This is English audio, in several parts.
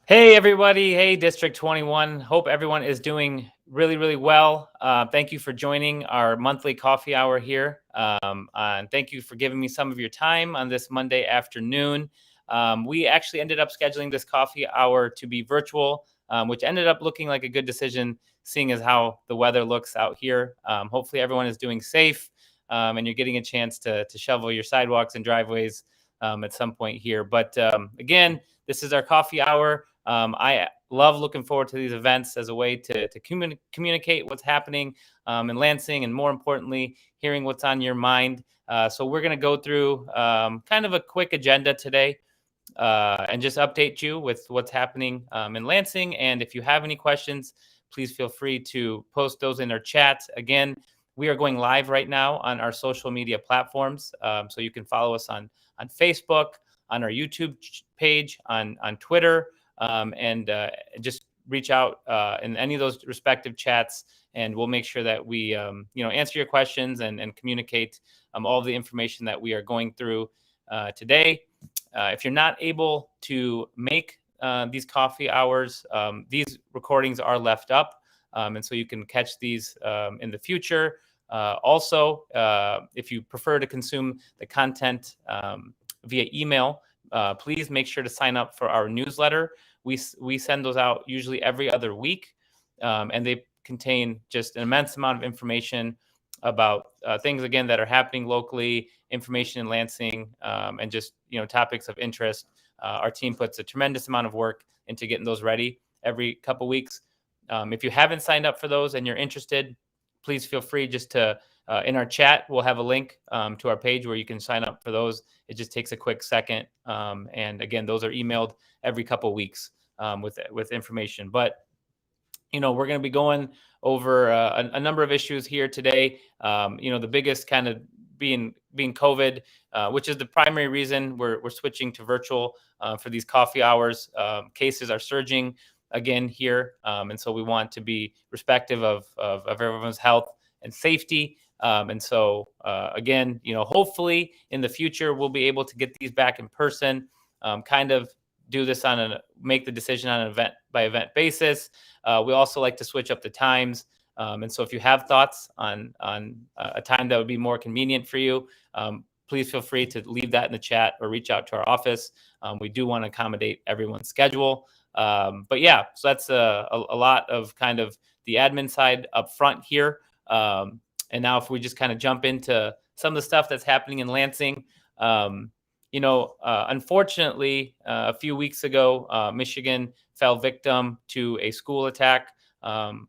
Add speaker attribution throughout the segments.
Speaker 1: Hey, everybody. Hey, District 21. Hope everyone is doing really, really well. Thank you for joining our monthly coffee hour here. And thank you for giving me some of your time on this Monday afternoon. We actually ended up scheduling this coffee hour to be virtual, which ended up looking like a good decision, seeing as how the weather looks out here. Hopefully, everyone is doing safe and you're getting a chance to shovel your sidewalks and driveways at some point here. But again, this is our coffee hour. I love looking forward to these events as a way to communicate what's happening in Lansing, and more importantly, hearing what's on your mind. So we're going to go through kind of a quick agenda today and just update you with what's happening in Lansing. And if you have any questions, please feel free to post those in our chat. Again, we are going live right now on our social media platforms. So you can follow us on Facebook, on our YouTube page, on Twitter, and just reach out in any of those respective chats, and we'll make sure that we answer your questions and communicate all of the information that we are going through today. If you're not able to make these coffee hours, these recordings are left up, and so you can catch these in the future. Also, if you prefer to consume the content via email, please make sure to sign up for our newsletter. We send those out usually every other week, and they contain just an immense amount of information about things, again, that are happening locally, information in Lansing, and just topics of interest. Our team puts a tremendous amount of work into getting those ready every couple weeks. If you haven't signed up for those and you're interested, please feel free just to in our chat, we'll have a link to our page where you can sign up for those. It just takes a quick second. And again, those are emailed every couple weeks with information. But we're going to be going over a number of issues here today. The biggest kind of being COVID, which is the primary reason we're switching to virtual for these coffee hours. Cases are surging again here, and so we want to be respectful of everyone's health and safety. And so again, hopefully in the future we'll be able to get these back in person. Kind of do this make the decision on an event by event basis. We also like to switch up the times. And so if you have thoughts on a time that would be more convenient for you, please feel free to leave that in the chat or reach out to our office. We do want to accommodate everyone's schedule. But yeah, so that's a lot of kind of the admin side up front here. And now if we just kind of jump into some of the stuff that's happening in Lansing, unfortunately, a few weeks ago, Michigan fell victim to a school attack. I'm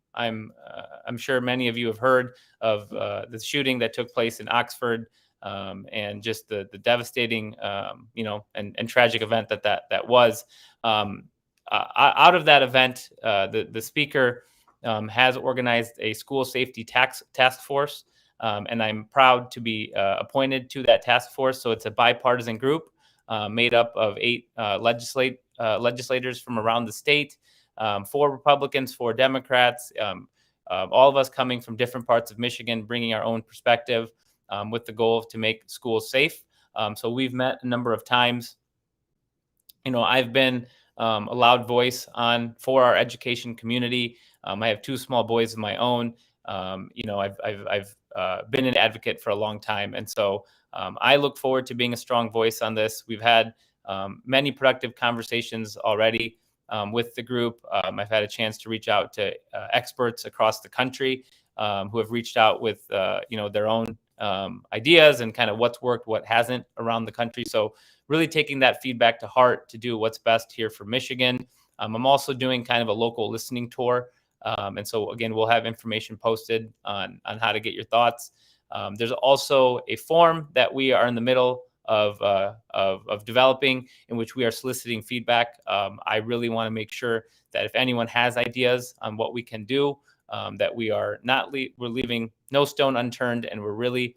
Speaker 1: sure many of you have heard of the shooting that took place in Oxford, and just the devastating, and tragic event that was. Out of that event, the speaker has organized a school safety task force. And I'm proud to be appointed to that task force. So it's a bipartisan group made up of 8 legislators from around the state, 4 Republicans, 4 Democrats, all of us coming from different parts of Michigan, bringing our own perspective with the goal to make schools safe. So we've met a number of times. I've been a loud voice for our education community. I have 2 small boys of my own. I've been an advocate for a long time. And so I look forward to being a strong voice on this. We've had many productive conversations already with the group. I've had a chance to reach out to experts across the country who have reached out with their own ideas and kind of what's worked, what hasn't around the country. So really taking that feedback to heart to do what's best here for Michigan. I'm also doing kind of a local listening tour. And so, again, we'll have information posted on how to get your thoughts. There's also a form that we are in the middle of developing, in which we are soliciting feedback. I really want to make sure that if anyone has ideas on what we can do, that we are not we're leaving no stone unturned, and we're really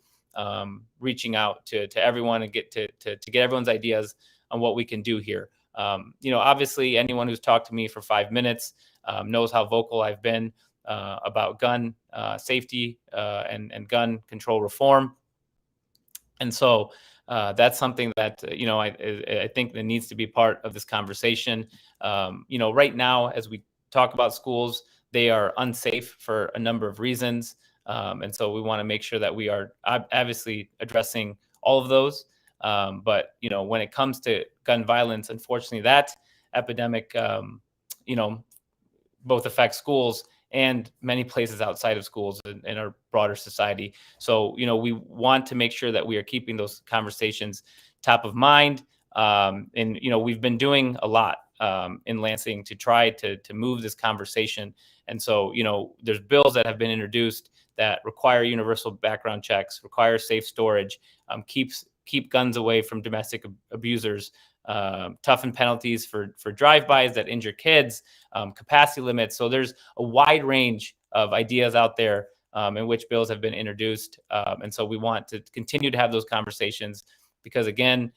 Speaker 1: reaching out to everyone and get to get everyone's ideas on what we can do here. Obviously, anyone who's talked to me for 5 minutes knows how vocal I've been about gun safety and gun control reform. And so That's something that I think that needs to be part of this conversation. Right now, as we talk about schools, they are unsafe for a number of reasons, and so we want to make sure that we are obviously addressing all of those. But when it comes to gun violence, unfortunately, that epidemic, both affect schools and many places outside of schools in our broader society. So, we want to make sure that we are keeping those conversations top of mind. And, we've been doing a lot in Lansing to try to move this conversation. And so, there's bills that have been introduced that require universal background checks, require safe storage, keep guns away from domestic abusers, toughen penalties for drive-bys that injure kids, capacity limits. So there's a wide range of ideas out there in which bills have been introduced. And so we want to continue to have those conversations because, again,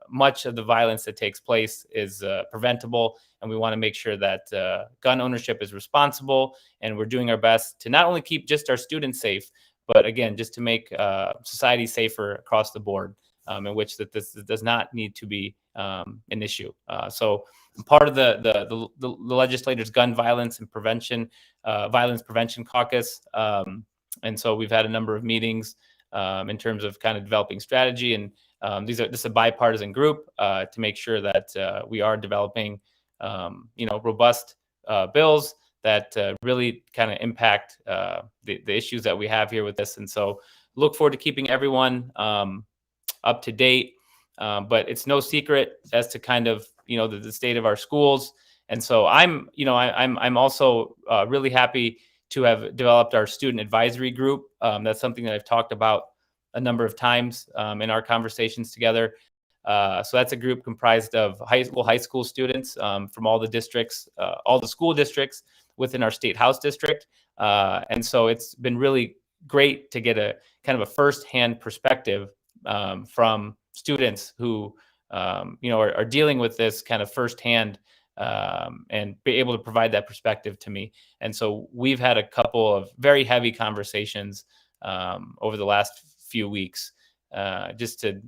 Speaker 1: much of the violence that takes place is preventable. And we want to make sure that gun ownership is responsible. And we're doing our best to not only keep just our students safe, but again, just to make society safer across the board, in which that this does not need to be an issue. So part of the legislators' gun violence and violence prevention caucus, and so we've had a number of meetings in terms of kind of developing strategy, and this is a bipartisan group to make sure that we are developing robust bills that really kind of impact the issues that we have here with this. And so look forward to keeping everyone up to date. But it's no secret as to kind of, the state of our schools. And so I'm also really happy to have developed our student advisory group. That's something that I've talked about a number of times in our conversations together. So that's a group comprised of high school students from all the districts, all the school districts within our state house district. And so it's been really great to get a kind of a firsthand perspective from students who, are dealing with this kind of firsthand and be able to provide that perspective to me. And so we've had a couple of very heavy conversations over the last few weeks just to,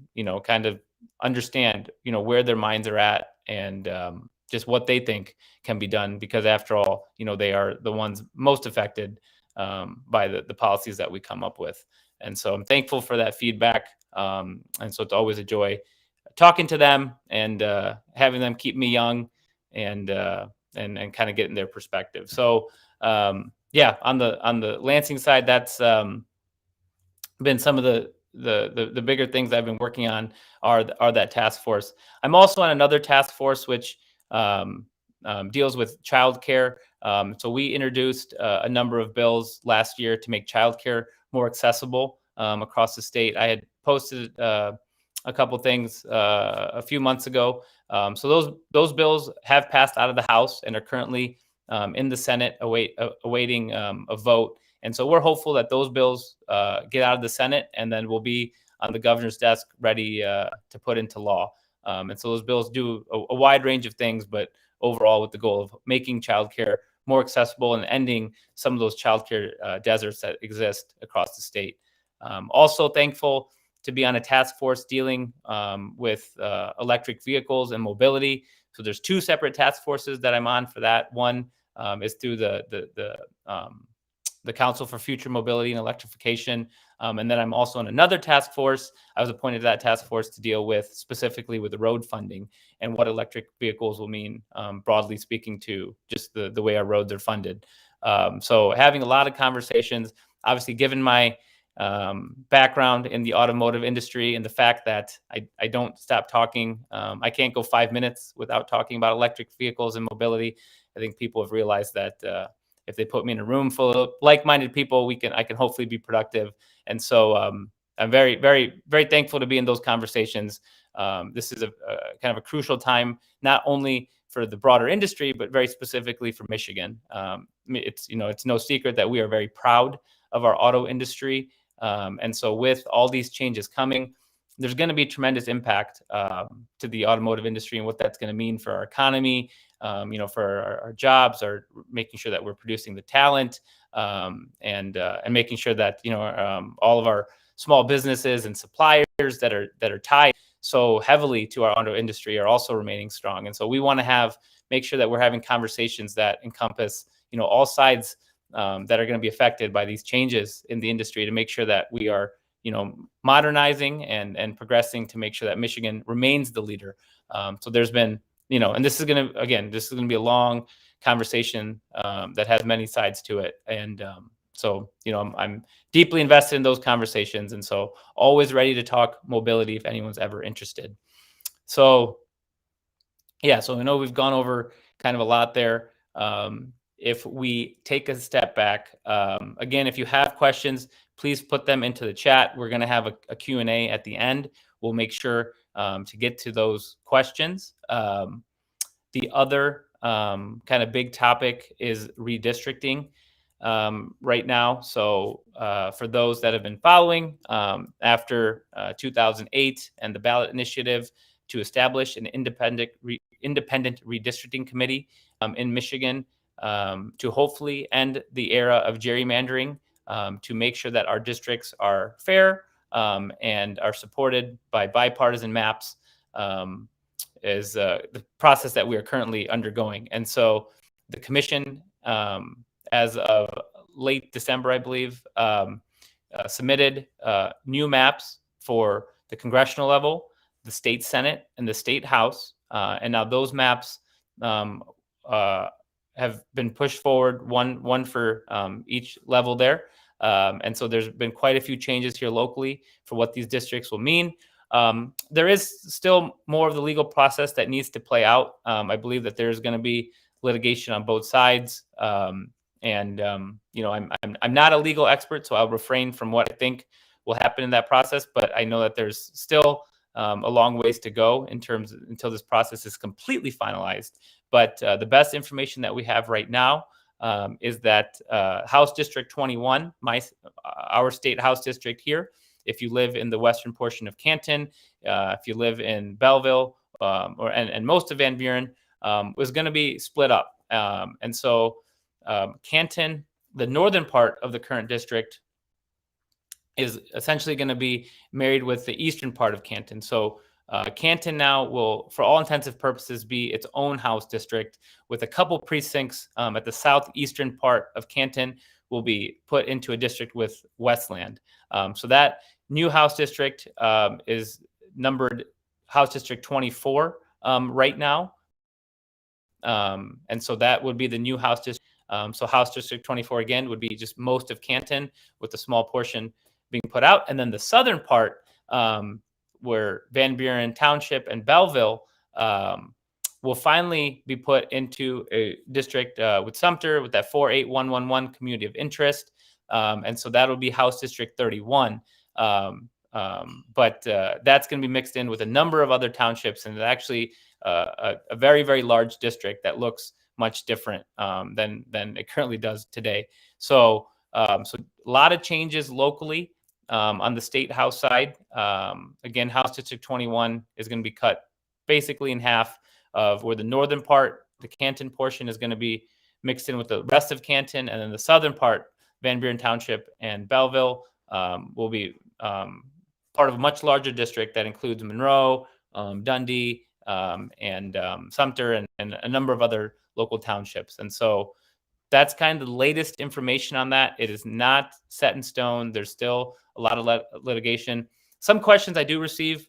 Speaker 1: kind of understand, where their minds are at and just what they think can be done, because after all, they are the ones most affected by the policies that we come up with. And so I'm thankful for that feedback. And so it's always a joy talking to them and having them keep me young and kind of getting their perspective. So on the Lansing side, that's been some of the bigger things I've been working on are that task force. I'm also on another task force which deals with childcare. So we introduced a number of bills last year to make childcare more accessible across the state. I had posted a couple things a few months ago. So those bills have passed out of the House and are currently in the Senate awaiting a vote. And so we're hopeful that those bills get out of the Senate and then will be on the governor's desk ready to put into law. And so those bills do a wide range of things, but overall with the goal of making childcare more accessible and ending some of those childcare deserts that exist across the state. Also thankful to be on a task force dealing with electric vehicles and mobility. So there's two separate task forces that I'm on for that. One is through the Council for Future Mobility and Electrification. And then I'm also on another task force. I was appointed to that task force to deal with specifically with the road funding and what electric vehicles will mean, broadly speaking, to just the way our roads are funded. So having a lot of conversations, obviously given my background in the automotive industry and the fact that I don't stop talking. I can't go 5 minutes without talking about electric vehicles and mobility. I think people have realized that if they put me in a room full of like-minded people, I can hopefully be productive. And so I'm very, very, very thankful to be in those conversations. This is a kind of a crucial time, not only for the broader industry, but very specifically for Michigan. It's no secret that we are very proud of our auto industry. And so with all these changes coming, there's going to be tremendous impact to the automotive industry and what that's going to mean for our economy, for our jobs, or making sure that we're producing the talent and making sure that, all of our small businesses and suppliers that are tied so heavily to our auto industry are also remaining strong. And so we want to make sure that we're having conversations that encompass, all sides that are going to be affected by these changes in the industry, to make sure that we are, modernizing and progressing to make sure that Michigan remains the leader. So there's been, and this is going to be a long conversation that has many sides to it. And so, I'm deeply invested in those conversations. And so always ready to talk mobility if anyone's ever interested. So, yeah, so I know we've gone over kind of a lot there. If we take a step back, again, if you have questions, please put them into the chat. We're going to have a Q&A at the end. We'll make sure to get to those questions. The other kind of big topic is redistricting right now. So for those that have been following, after 2008 and the ballot initiative to establish an independent redistricting committee in Michigan to hopefully end the era of gerrymandering, to make sure that our districts are fair and are supported by bipartisan maps, is the process that we are currently undergoing. And so the commission, as of late December, I believe, submitted new maps for the congressional level, the state Senate, and the state House. And now those maps have been pushed forward, one for each level there. And so there's been quite a few changes here locally for what these districts will mean. There is still more of the legal process that needs to play out. I believe that there's going to be litigation on both sides. I'm not a legal expert, so I'll refrain from what I think will happen in that process. But I know that there's still a long ways to go until this process is completely finalized. But the best information that we have right now is that House District 21, our state House district here, if you live in the western portion of Canton, if you live in Belleville, and most of Van Buren, was going to be split up. And so Canton, the northern part of the current district, is essentially going to be married with the eastern part of Canton. So Canton now will, for all intensive purposes, be its own House district, with a couple precincts at the southeastern part of Canton will be put into a district with Westland. So that new House district is numbered House District 24 right now. And so that would be the new House district. So House District 24, again, would be just most of Canton, with a small portion being put out. And then the southern part, where Van Buren Township and Belleville will finally be put into a district with Sumter, with that 48111 community of interest. And so that'll be House District 31. But that's going to be mixed in with a number of other townships, and actually a very, very large district that looks much different than it currently does today. So a lot of changes locally on the state House side. Again, House District 21 is going to be cut basically in half, of where the northern part, the Canton portion, is going to be mixed in with the rest of Canton, and then the southern part, Van Buren Township and Belleville, will be part of a much larger district that includes Monroe, Dundee, and Sumter, and a number of other local townships. And so that's kind of the latest information on that. It is not set in stone. There's still a lot of litigation. Some questions I do receive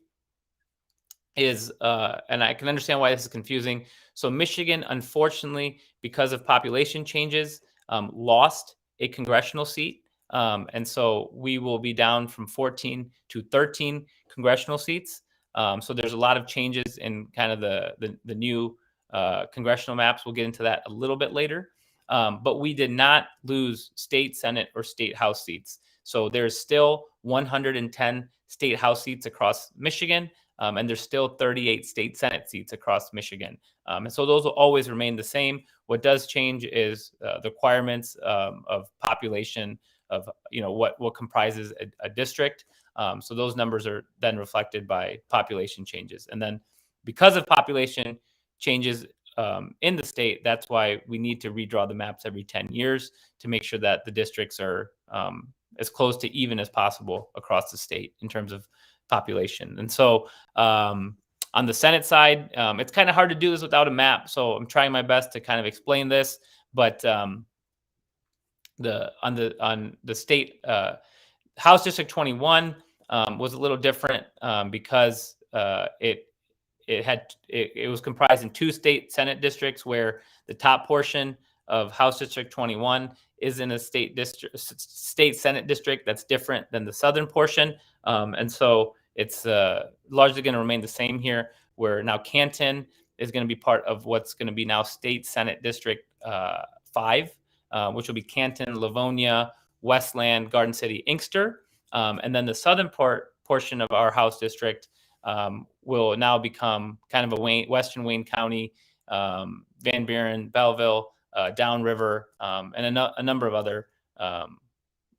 Speaker 1: is, and I can understand why this is confusing. So Michigan, unfortunately, because of population changes, lost a congressional seat. And so we will be down from 14 to 13 congressional seats. So there's a lot of changes in kind of the new congressional maps. We'll get into that a little bit later. But we did not lose state Senate or state House seats. So there's still 110 state House seats across Michigan, and there's still 38 state Senate seats across Michigan. And so those will always remain the same. What does change is the requirements of population, of what comprises a district. So those numbers are then reflected by population changes. And then because of population changes in the state, that's why we need to redraw the maps every 10 years to make sure that the districts are as close to even as possible across the state in terms of population. And so on the Senate side, it's kind of hard to do this without a map. So I'm trying my best to kind of explain this, but on the state House District 21 was a little different because it was comprised in two state Senate districts, where the top portion of House District 21 is in a state Senate district that's different than the southern portion, and so it's largely going to remain the same here, where now Canton is going to be part of what's going to be now State Senate District 5, which will be Canton, Livonia, Westland, Garden City, Inkster. And then the southern portion of our House district will now become kind of a Western Wayne County, Van Buren, Belleville, Downriver, and a number of other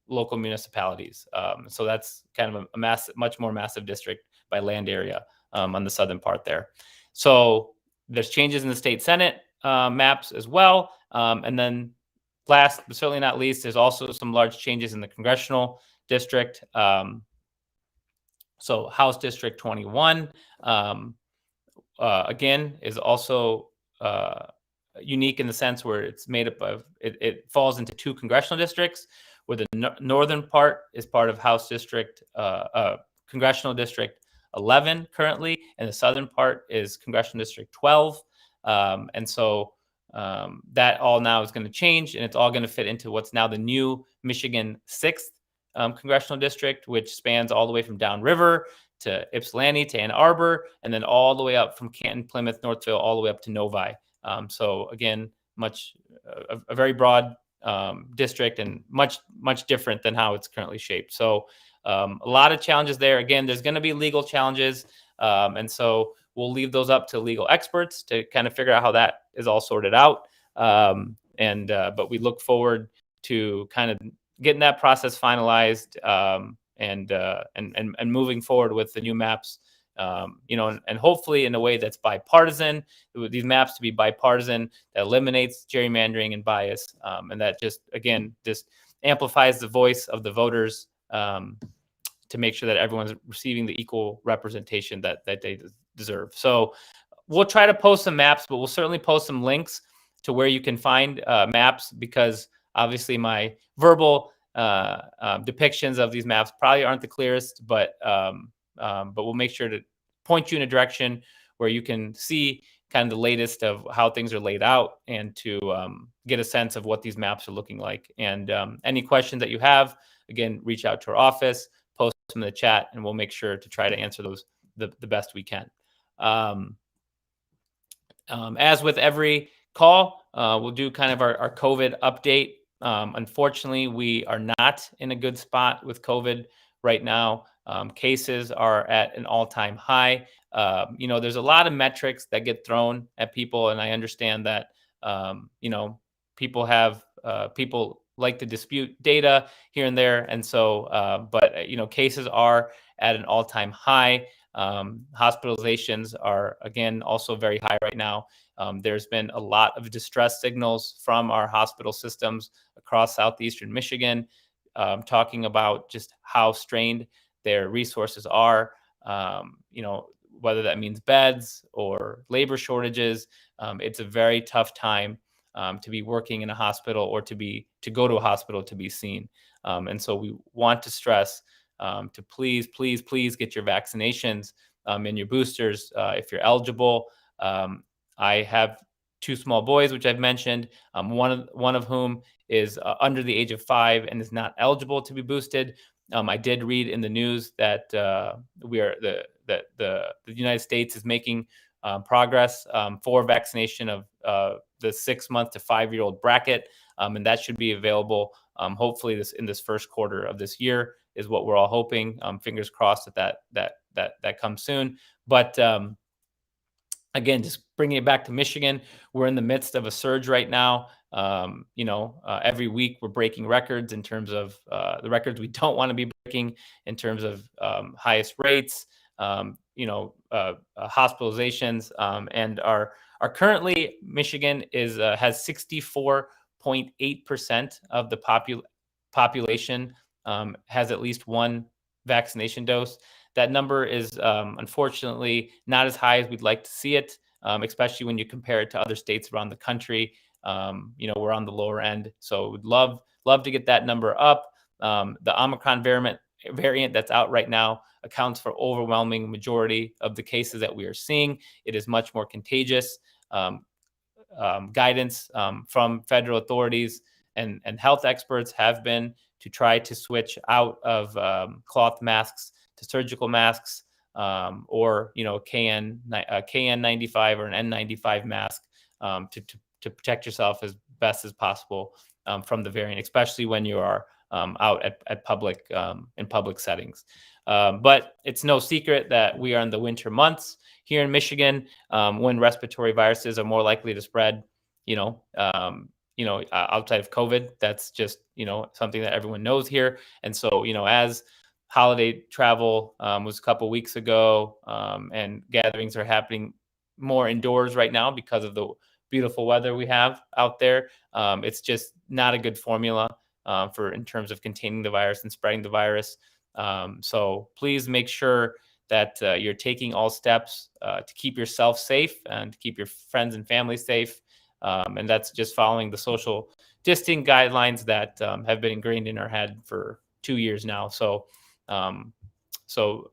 Speaker 1: local municipalities. So that's kind of a much more massive district by land area on the southern part there. So there's changes in the state Senate maps as well. And then last, but certainly not least, there's also some large changes in the congressional district. So House District 21, again, is also unique in the sense where it's made up of, it falls into two congressional districts, where the northern part is part of House District, Congressional District 11 currently, and the southern part is Congressional District 12. And so that all now is going to change, and it's all going to fit into what's now the new Michigan 6th congressional district, which spans all the way from downriver to Ypsilanti to Ann Arbor, and then all the way up from Canton, Plymouth, Northville, all the way up to Novi. So again, a very broad district, and much different than how it's currently shaped. So a lot of challenges there. Again, there's going to be legal challenges, and so we'll leave those up to legal experts to kind of figure out how that is all sorted out. But we look forward to kind of getting that process finalized, and moving forward with the new maps, and hopefully in a way that's bipartisan. These maps to be bipartisan, that eliminates gerrymandering and bias, and that just amplifies the voice of the voters, to make sure that everyone's receiving the equal representation that they deserve. So we'll try to post some maps, but we'll certainly post some links to where you can find maps, because obviously my verbal depictions of these maps probably aren't the clearest, but we'll make sure to point you in a direction where you can see kind of the latest of how things are laid out, and to get a sense of what these maps are looking like. And any questions that you have, again, reach out to our office, post them in the chat, and we'll make sure to try to answer those the best we can. As with every call, we'll do kind of our COVID update. Unfortunately, we are not in a good spot with COVID right now. Cases are at an all-time high. There's a lot of metrics that get thrown at people, and I understand that, people like to dispute data here and there. And so, cases are at an all-time high. Hospitalizations are, again, also very high right now. There's been a lot of distress signals from our hospital systems across southeastern Michigan, talking about just how strained their resources are, whether that means beds or labor shortages. It's a very tough time to be working in a hospital, or to go to a hospital to be seen. And so we want to stress to please get your vaccinations and your boosters if you're eligible. I have two small boys, which I've mentioned, one of whom is under the age of 5 and is not eligible to be boosted. I did read in the news that the United States is making progress for vaccination of the 6-month to 5-year-old bracket, and that should be available hopefully in this first quarter of this year, is what we're all hoping. Fingers crossed that comes soon. But again, just bringing it back to Michigan, we're in the midst of a surge right now. Every week we're breaking records in terms of the records we don't want to be breaking in terms of highest rates, hospitalizations, and our currently Michigan has 64.8% of the population has at least one vaccination dose. That number is unfortunately not as high as we'd like to see it, especially when you compare it to other states around the country. We're on the lower end, so we'd love to get that number up. The Omicron variant that's out right now accounts for overwhelming majority of the cases that we are seeing. It is much more contagious. Guidance from federal authorities and health experts have been to try to switch out of cloth masks to surgical masks, or KN95 or an N95 mask, to protect yourself as best as possible from the variant, especially when you are out at public in public settings. But it's no secret that we are in the winter months here in Michigan, when respiratory viruses are more likely to spread. Outside of COVID, that's just something that everyone knows here. And so as holiday travel was a couple weeks ago, and gatherings are happening more indoors right now because of the beautiful weather we have out there. It's just not a good formula in terms of containing the virus and spreading the virus. So please make sure that you're taking all steps to keep yourself safe and to keep your friends and family safe. And that's just following the social distancing guidelines that have been ingrained in our head for 2 years now. So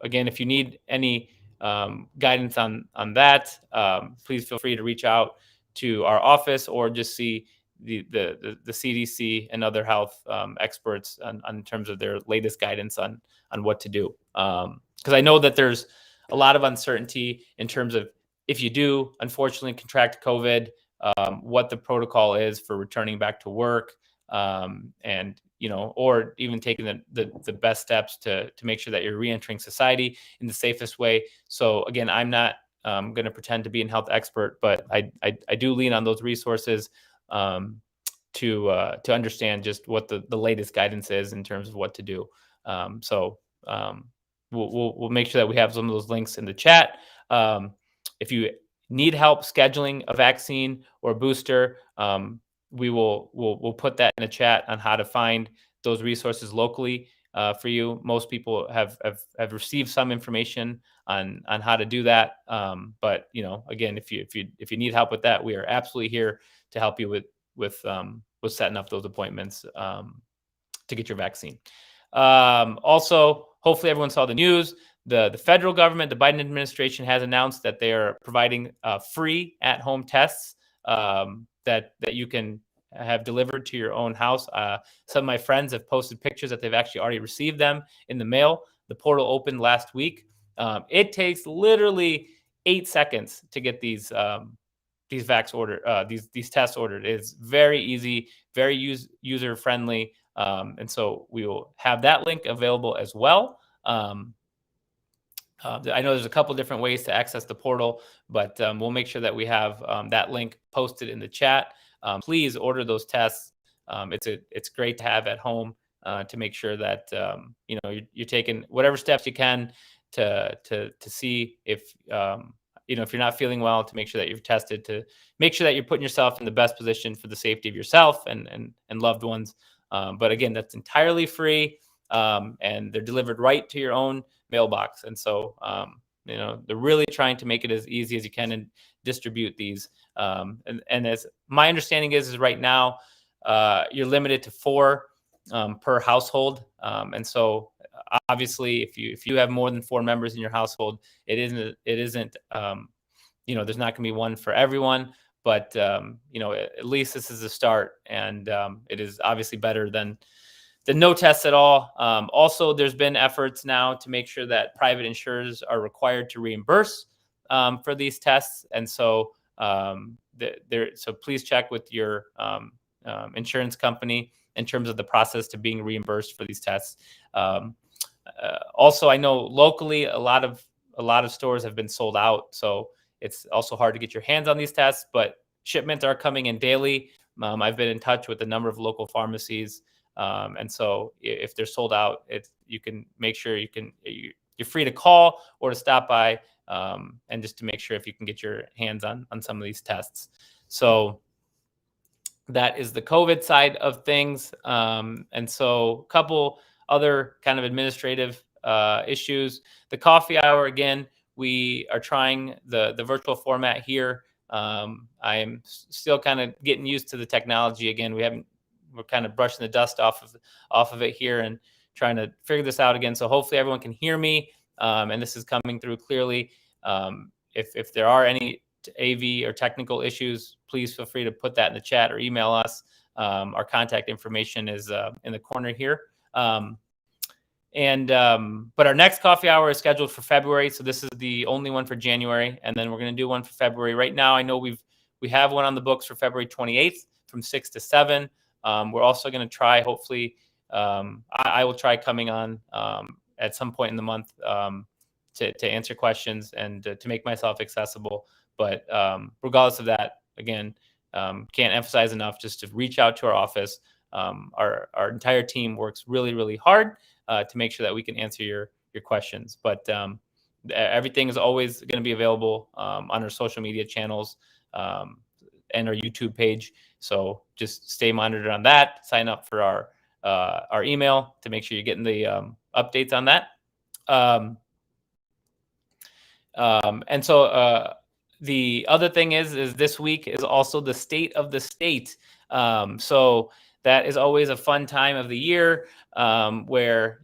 Speaker 1: again, if you need any guidance on that, please feel free to reach out to our office or just see the CDC and other health experts on terms of their latest guidance on what to do. Because I know that there's a lot of uncertainty in terms of if you do unfortunately contract COVID, what the protocol is for returning back to work, and or even taking the best steps to make sure that you're reentering society in the safest way. So again, I'm not going to pretend to be a health expert, but I do lean on those resources to understand just what the latest guidance is in terms of what to do. We'll make sure that we have some of those links in the chat. If you need help scheduling a vaccine or a booster, we'll put that in the chat on how to find those resources locally for you. Most people have received some information on how to do that. But again, if you need help with that, we are absolutely here to help you with setting up those appointments to get your vaccine. Also, hopefully everyone saw the news. The federal government, the Biden administration, has announced that they are providing free at-home tests that you can have delivered to your own house. Some of my friends have posted pictures that they've actually already received them in the mail. The portal opened last week. It takes literally 8 seconds to get these tests ordered. It's very easy, very user friendly, and so we will have that link available as well. I know there's a couple different ways to access the portal, but we'll make sure that we have that link posted in the chat. Please order those tests. It's great to have at home to make sure that you're taking whatever steps you can to see if if you're not feeling well, to make sure that you've tested, to make sure that you're putting yourself in the best position for the safety of yourself and loved ones. But again, that's entirely free, and they're delivered right to your own mailbox. And so, they're really trying to make it as easy as you can and distribute these. And as my understanding is right now, you're limited to 4 per household. And so obviously if you have more than 4 members in your household, it isn't there's not going to be one for everyone, but at least this is a start, and it is obviously better than no tests at all. Also, there's been efforts now to make sure that private insurers are required to reimburse for these tests. And so so please check with your insurance company in terms of the process to being reimbursed for these tests. Also, I know locally a lot of stores have been sold out, so it's also hard to get your hands on these tests, but shipments are coming in daily. I've been in touch with a number of local pharmacies. And so if they're sold out, you can make sure you're free to call or to stop by, and just to make sure if you can get your hands on some of these tests. So that is the COVID side of things. And so a couple other kind of administrative issues. The coffee hour, again, we are trying the virtual format here. I am still kind of getting used to the technology again. We're kind of brushing the dust off of it here and trying to figure this out again. So hopefully everyone can hear me, and this is coming through clearly. If there are any AV or technical issues, please feel free to put that in the chat or email us. Our contact information is in the corner here. But our next coffee hour is scheduled for February, so this is the only one for January, and then we're going to do one for February. Right now, I know we have one on the books for February 28th from 6 to 7. We're also going to try, hopefully, I will try coming on at some point in the month to answer questions and to make myself accessible. But regardless of that, again, can't emphasize enough just to reach out to our office. Our entire team works really, really hard to make sure that we can answer your questions. But everything is always going to be available on our social media channels and our YouTube page. So just stay monitored on that. Sign up for our email to make sure you're getting the updates on that. And so the other thing is this week is also the state of the state. So that is always a fun time of the year where,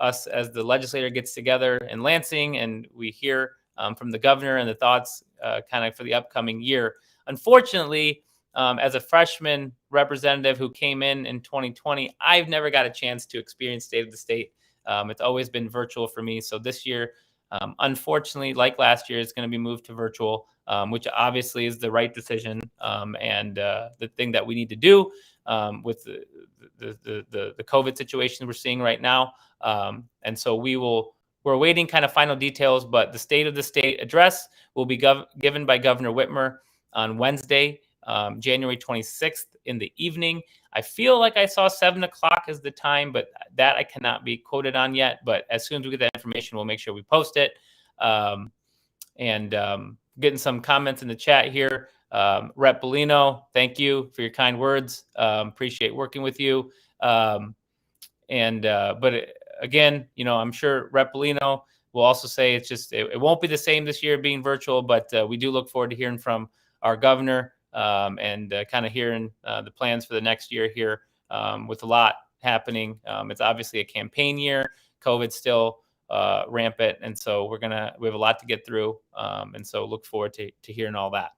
Speaker 1: us as the legislator gets together in Lansing and we hear from the governor and the thoughts kind of for the upcoming year. Unfortunately, as a freshman representative who came in 2020, I've never got a chance to experience state of the state. It's always been virtual for me. So this year, unfortunately, like last year, it's going to be moved to virtual, which obviously is the right decision and the thing that we need to do with the COVID situation we're seeing right now. And so we're awaiting kind of final details, but the state of the state address will be given by Governor Whitmer on Wednesday, January 26th in the evening. I feel like I saw 7 o'clock as the time, but that I cannot be quoted on yet. But as soon as we get that information, we'll make sure we post it. Getting some comments in the chat here. Rep Bellino, thank you for your kind words. Appreciate working with you. But again, I'm sure Rep Bellino will also say it won't be the same this year being virtual, but we do look forward to hearing from our governor and kind of hearing the plans for the next year here with a lot happening. It's obviously a campaign year. COVID's still rampant, and so we have a lot to get through, and so look forward to hearing all that.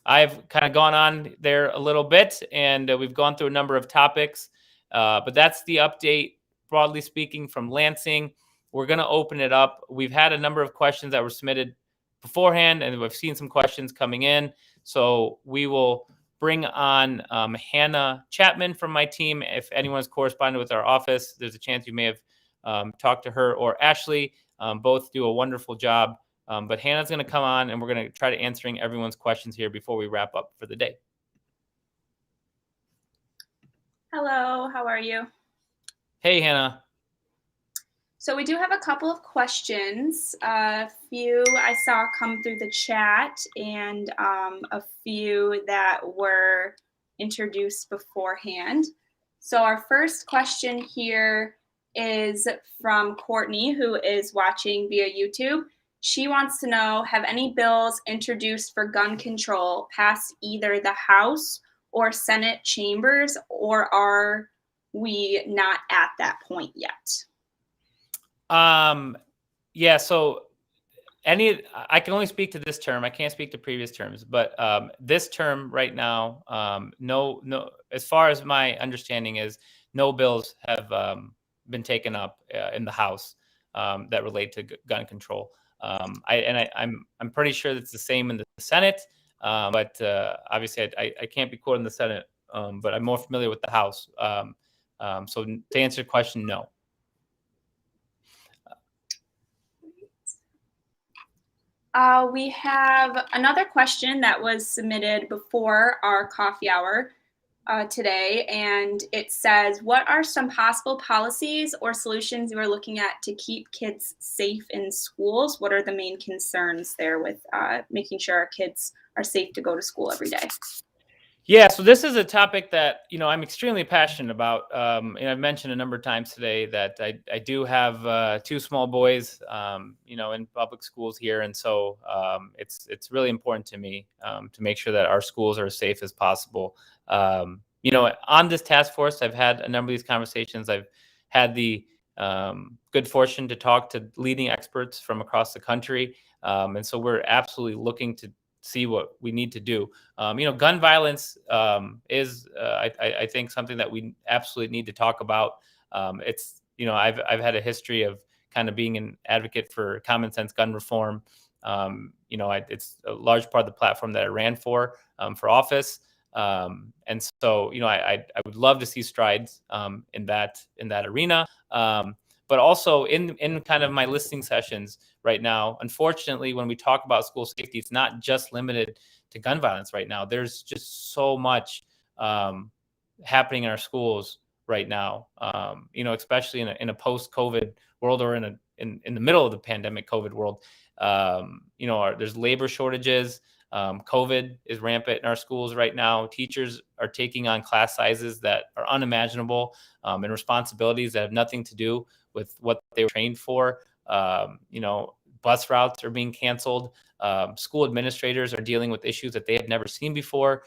Speaker 1: I've kind of gone on there a little bit, and we've gone through a number of topics, but that's the update, broadly speaking, from Lansing. We're going to open it up. We've had a number of questions that were submitted beforehand, and we've seen some questions coming in. So we will bring on Hannah Chapman from my team. If anyone's corresponded with our office, there's a chance you may have talked to her or Ashley. Both do a wonderful job. But Hannah's going to come on, and we're going to try to answering everyone's questions here before we wrap up for the day.
Speaker 2: Hello, how are you?
Speaker 1: Hey, Hannah.
Speaker 2: So we do have a couple of questions. A few I saw come through the chat and a few that were introduced beforehand. So our first question here is from Courtney, who is watching via YouTube. She wants to know, have any bills introduced for gun control passed either the House or Senate chambers, or are we not at that point yet?
Speaker 1: Yeah, so I can only speak to this term. I can't speak to previous terms, but this term right now, no, as far as my understanding is, no bills have been taken up in the House that relate to gun control. I'm pretty sure it's the same in the Senate, but obviously I can't be quoting the Senate, but I'm more familiar with the House. So to answer your question, no.
Speaker 2: We have another question that was submitted before our coffee hour today, and it says, what are some possible policies or solutions you are looking at to keep kids safe in schools? What are the main concerns there with making sure our kids are safe to go to school every day?
Speaker 1: Yeah, so this is a topic that I'm extremely passionate about. And I've mentioned a number of times today that I do have two small boys, in public schools here, and so it's really important to me to make sure that our schools are as safe as possible. On this task force, I've had a number of these conversations. I've had the good fortune to talk to leading experts from across the country, and so we're absolutely looking to see what we need to do. Gun violence is, I think, something that we absolutely need to talk about. I've had a history of kind of being an advocate for common sense gun reform. It's a large part of the platform that I ran for office. And so, I would love to see strides in that arena. But also in kind of my listening sessions right now, unfortunately, when we talk about school safety, it's not just limited to gun violence right now. There's just so much happening in our schools right now. Especially in a post-COVID world, or in the middle of the pandemic COVID world. There's labor shortages. COVID is rampant in our schools right now. Teachers are taking on class sizes that are unimaginable, and responsibilities that have nothing to do with what they were trained for. Bus routes are being canceled. School administrators are dealing with issues that they have never seen before.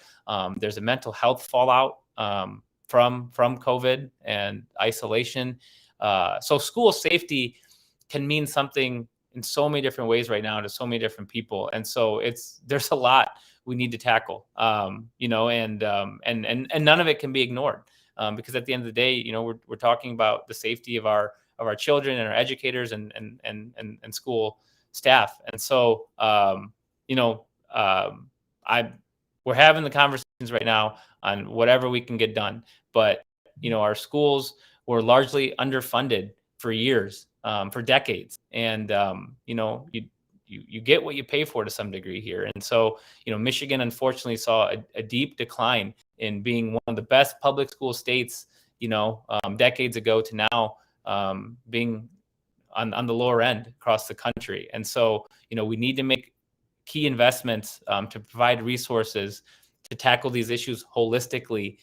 Speaker 1: There's a mental health fallout from COVID and isolation. So school safety can mean something in so many different ways right now to so many different people, and so there's a lot we need to tackle. And none of it can be ignored, because at the end of the day, we're talking about the safety of our children and our educators and school staff. And so we're having the conversations right now on whatever we can get done. But our schools were largely underfunded for years, for decades, and you get what you pay for to some degree here. And so Michigan unfortunately saw a deep decline in being one of the best public school states decades ago to now being on the lower end across the country. And so we need to make key investments to provide resources to tackle these issues holistically,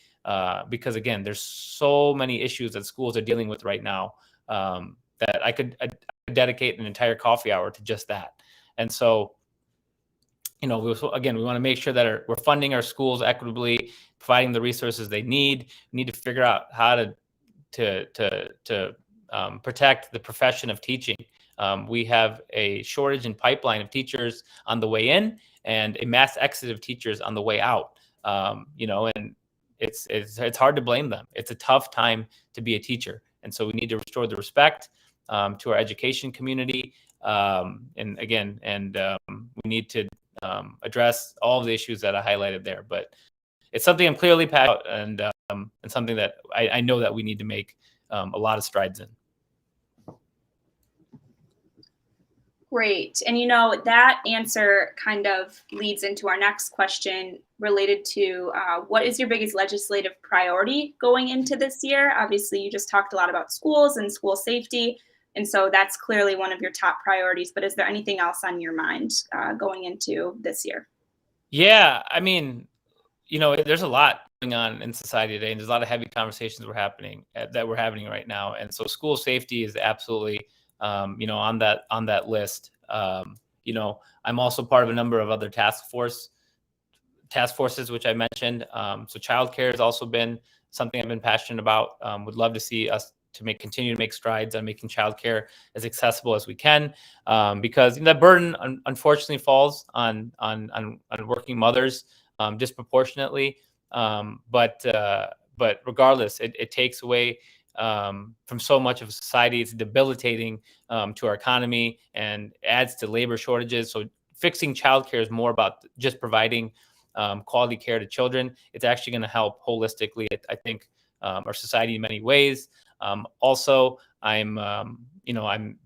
Speaker 1: because again, there's so many issues that schools are dealing with right now that I could dedicate an entire coffee hour to just that. And so we want to make sure that we're funding our schools equitably, providing the resources they need. We need to figure out how to protect the profession of teaching. We have a shortage in pipeline of teachers on the way in, and a mass exit of teachers on the way out. And it's hard to blame them. It's a tough time to be a teacher, and so we need to restore the respect to our education community. We need to address all of the issues that I highlighted there. But it's something I'm clearly passionate about, and something that I know that we need to make a lot of strides in.
Speaker 2: Great. And that answer kind of leads into our next question related to what is your biggest legislative priority going into this year? Obviously, you just talked a lot about schools and school safety, and so that's clearly one of your top priorities. But is there anything else on your mind going into this year?
Speaker 1: Yeah, I mean, there's a lot going on in society today, and there's a lot of heavy conversations that we're having right now. And so school safety is absolutely on that list. I'm also part of a number of other task forces, which I mentioned. So childcare has also been something I've been passionate about. Would love to see us continue to make strides on making childcare as accessible as we can, because that burden unfortunately falls on working mothers disproportionately. But regardless, it takes away from so much of society. It's debilitating to our economy and adds to labor shortages. So fixing childcare is more about just providing quality care to children. It's actually going to help holistically, I think, our society in many ways. Also, I'm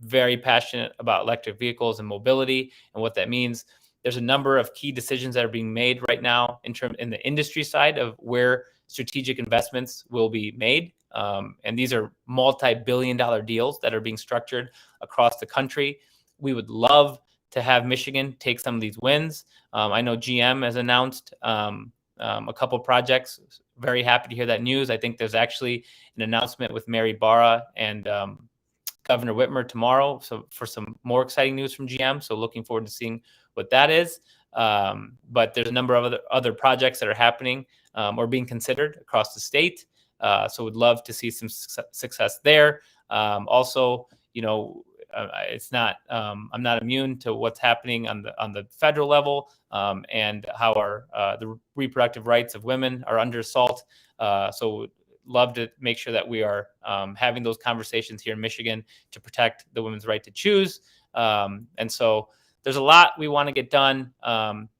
Speaker 1: very passionate about electric vehicles and mobility and what that means. There's a number of key decisions that are being made right now in the industry side of where strategic investments will be made. And these are multi-billion-dollar deals that are being structured across the country. We would love to have Michigan take some of these wins. I know GM has announced a couple projects. Very happy to hear that news. I think there's actually an announcement with Mary Barra and Governor Whitmer tomorrow, so for some more exciting news from GM. So looking forward to seeing what that is. But there's a number of other projects that are happening or being considered across the state. So would love to see some success there. Also, it's not I'm not immune to what's happening on the federal level and how the reproductive rights of women are under assault. So love to make sure that we are having those conversations here in Michigan to protect the women's right to choose. And so there's a lot we want to get done.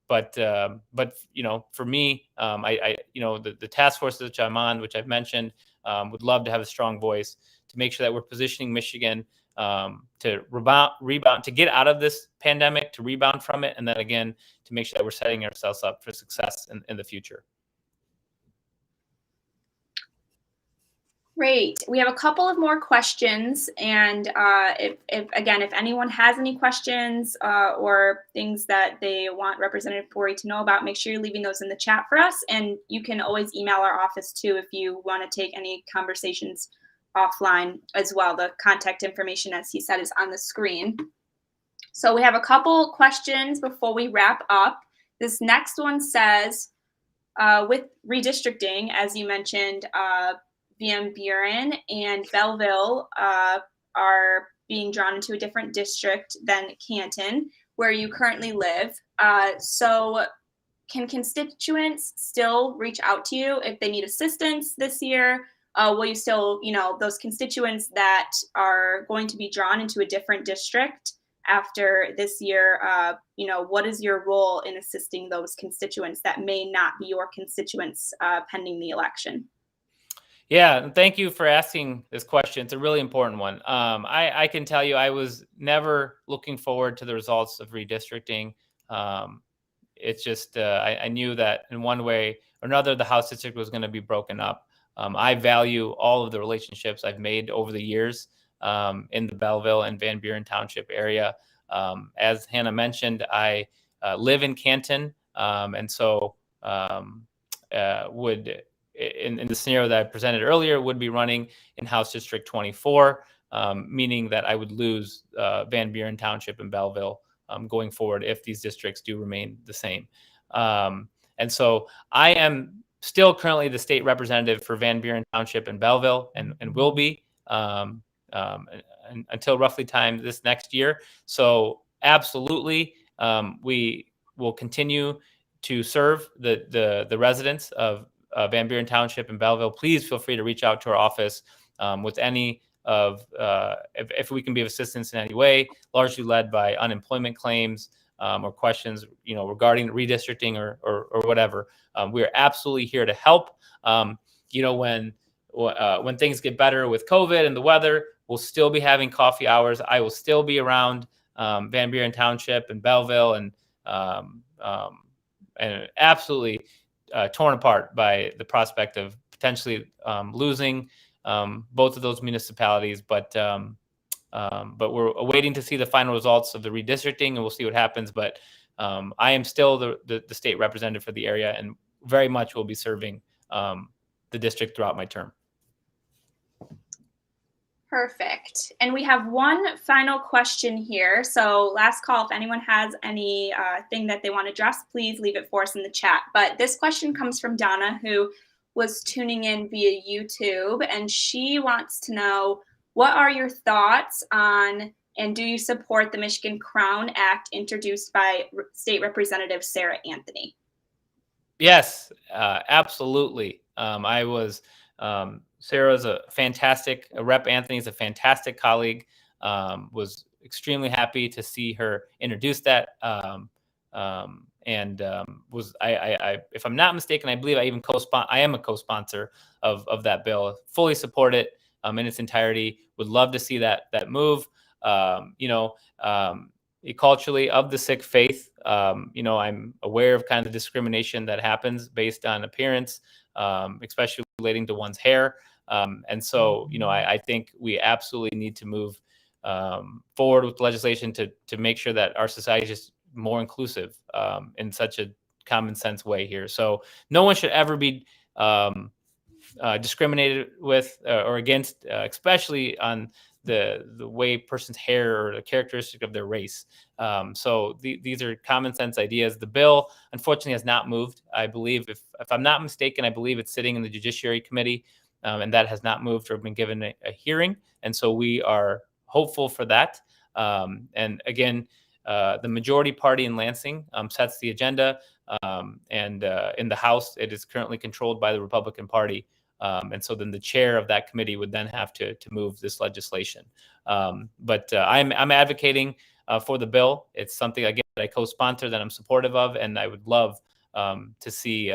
Speaker 1: But for me, the task force which I'm on, which I've mentioned, would love to have a strong voice to make sure that we're positioning Michigan to rebound, to get out of this pandemic, to rebound from it, and then again to make sure that we're setting ourselves up for success in the future.
Speaker 2: Great. We have a couple of more questions, and if anyone has any questions or things that they want Representative Puri to know about, make sure you're leaving those in the chat for us, and you can always email our office too if you want to take any conversations offline as well. The contact information, as he said, is on the screen. So we have a couple questions before we wrap up. This next one says, with redistricting, as you mentioned, Van Buren and Belleville are being drawn into a different district than Canton, where you currently live. So can constituents still reach out to you if they need assistance this year? Will you still, those constituents that are going to be drawn into a different district after this year, what is your role in assisting those constituents that may not be your constituents pending the election?
Speaker 1: Yeah, thank you for asking this question. It's a really important one. I can tell you I was never looking forward to the results of redistricting. It's just I knew that in one way or another, the House district was going to be broken up. I value all of the relationships I've made over the years in the Belleville and Van Buren Township area. As Hannah mentioned, I live in Canton, and so would, in the scenario that I presented earlier, would be running in House District 24, meaning that I would lose Van Buren Township and Belleville going forward if these districts do remain the same. And so I am still currently the state representative for Van Buren Township and Belleville, and will be until roughly time this next year. So absolutely, we will continue to serve the residents of Van Buren Township and Belleville. Please feel free to reach out to our office with any of, if we can be of assistance in any way, largely led by unemployment claims or questions, regarding redistricting or whatever. We are absolutely here to help. When things get better with COVID and the weather, we'll still be having coffee hours. I will still be around Van Buren Township and Belleville, and absolutely torn apart by the prospect of potentially losing both of those municipalities. But we're waiting to see the final results of the redistricting, and we'll see what happens. But I am still the state representative for the area, and very much will be serving the district throughout my term.
Speaker 2: Perfect. And we have one final question here. So last call, if anyone has any thing that they want to address, please leave it for us in the chat. But this question comes from Donna, who was tuning in via YouTube, and she wants to know, what are your thoughts on, and do you support the Michigan Crown Act introduced by State Representative Sarah Anthony?
Speaker 1: Yes, absolutely. Sarah's a fantastic, Rep. Anthony is a fantastic colleague. Was extremely happy to see her introduce that. If I'm not mistaken, I believe I even I am a co-sponsor of that bill. Fully support it in its entirety. Would love to see that move. Culturally, of the Sikh faith, I'm aware of kind of the discrimination that happens based on appearance, especially relating to one's hair. And so, I think we absolutely need to move forward with legislation to make sure that our society is just more inclusive in such a common sense way here. So no one should ever be discriminated with or against, especially on the way person's hair or the characteristic of their race. So these are common sense ideas. The bill, unfortunately, has not moved. I believe, if I'm not mistaken, I believe it's sitting in the Judiciary Committee, and that has not moved or been given a hearing. And so we are hopeful for that. And again, the majority party in Lansing sets the agenda, and in the House, it is currently controlled by the Republican Party. And so then the chair of that committee would then have to move this legislation. But I'm advocating for the bill. It's something, again, that I co-sponsor, that I'm supportive of, and I would love to see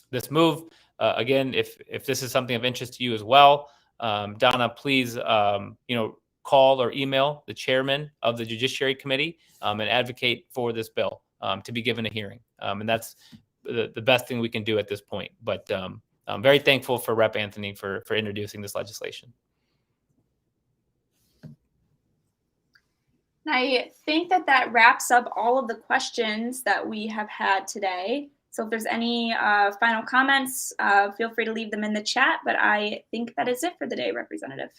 Speaker 1: this move. Again, if this is something of interest to you as well, Donna, please, call or email the chairman of the Judiciary Committee and advocate for this bill to be given a hearing. And that's the best thing we can do at this point. But I'm very thankful for Rep. Anthony for introducing this legislation.
Speaker 2: I think that wraps up all of the questions that we have had today. So if there's any final comments, feel free to leave them in the chat. But I think that is it for the day, Representative.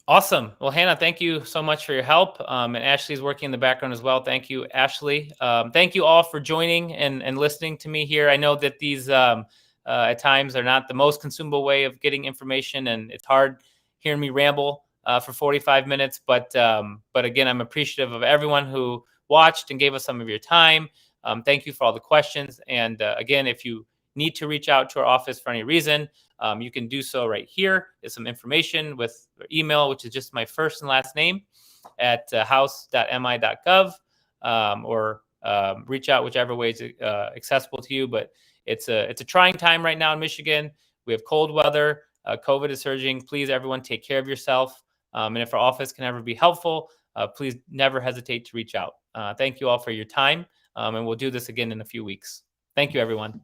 Speaker 1: Awesome. Well, Hannah, thank you so much for your help. And Ashley's working in the background as well. Thank you, Ashley. Thank you all for joining and listening to me here. I know that these at times are not the most consumable way of getting information, and it's hard hearing me ramble for 45 minutes. But again, I'm appreciative of everyone who watched and gave us some of your time. Thank you for all the questions. And again, if you need to reach out to our office for any reason, you can do so right here. There's some information with email, which is just my first and last name at house.mi.gov, or reach out whichever way is accessible to you. But it's a trying time right now in Michigan. We have cold weather. COVID is surging. Please, everyone, take care of yourself. And if our office can ever be helpful, please never hesitate to reach out. Thank you all for your time. And we'll do this again in a few weeks. Thank you, everyone.